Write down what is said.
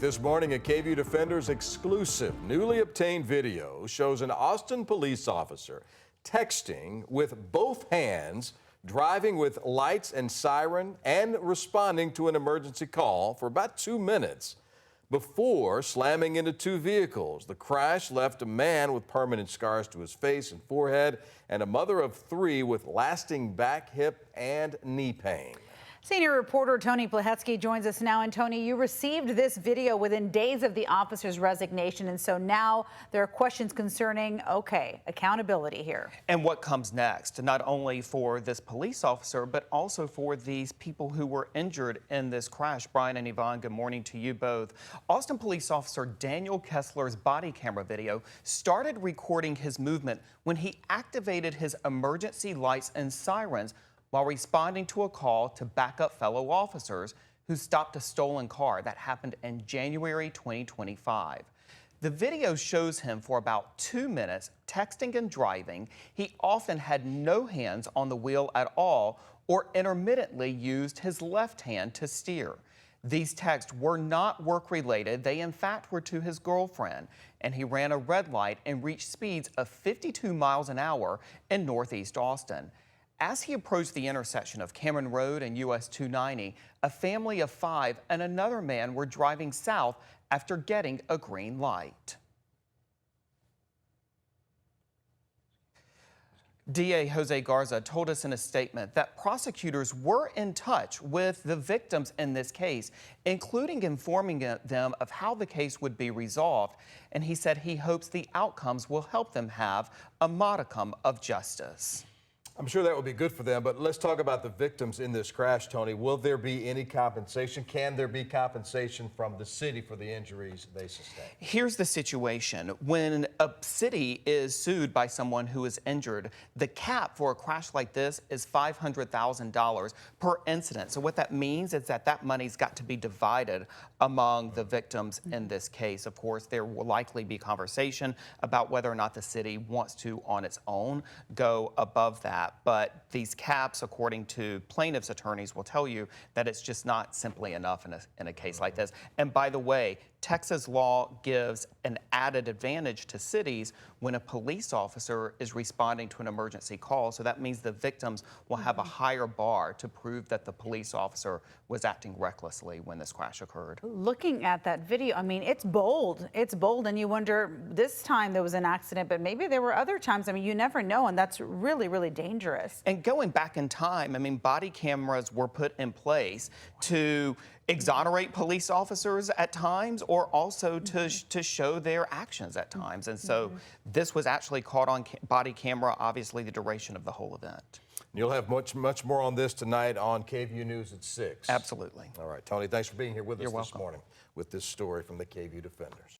this morning, a KVUE Defenders exclusive, newly obtained video shows an Austin police officer texting with both hands, driving with lights and siren, and responding to an emergency call for about 2 minutes before slamming into two vehicles. The crash left a man with permanent scars to his face and forehead, and a mother of 3 with lasting back, hip, and knee pain. Senior reporter Tony Plahetsky joins us now. And Tony, you received this video within days of the officer's resignation, and so now there are questions concerning, accountability here. And what comes next, not only for this police officer, but also for these people who were injured in this crash. Brian and Yvonne, good morning to you both. Austin police officer Daniel Kessler's body camera video started recording his movement when he activated his emergency lights and sirens while responding to a call to back up fellow officers who stopped a stolen car. That happened in January 2025. The video shows him for about 2 minutes texting and driving. He often had no hands on the wheel at all or intermittently used his left hand to steer. These texts were not work-related. They, in fact, were to his girlfriend, and he ran a red light and reached speeds of 52 miles an hour in Northeast Austin. As he approached the intersection of Cameron Road and US 290, a family of 5 and another man were driving south after getting a green light. DA Jose Garza told us in a statement that prosecutors were in touch with the victims in this case, including informing them of how the case would be resolved. And he said he hopes the outcomes will help them have a modicum of justice. I'm sure that would be good for them, but let's talk about the victims in this crash, Tony. Will there be any compensation? Can there be compensation from the city for the injuries they sustained? Here's the situation. When a city is sued by someone who is injured, the cap for a crash like this is $500,000 per incident. So what that means is that that money's got to be divided among the victims in this case. Of course, there will likely be conversation about whether or not the city wants to, on its own, go above that. But these caps, according to plaintiffs' attorneys, will tell you that it's just not simply enough in a case like this. And by the way, Texas law gives an added advantage to cities when a police officer is responding to an emergency call. So that means the victims will have a higher bar to prove that the police officer was acting recklessly when this crash occurred. Looking at that video, I mean, it's bold. It's bold, and you wonder, this time there was an accident, but maybe there were other times. I mean, you never know, and that's really, really dangerous. And going back in time, I mean, body cameras were put in place to exonerate police officers at times, or also to show their actions at times. And so this was actually caught on body camera, obviously the duration of the whole event. You'll have much more on this tonight on KVUE News at 6. Absolutely. All right, Tony, thanks for being here with us You're this welcome. morning with this story from the KVUE Defenders.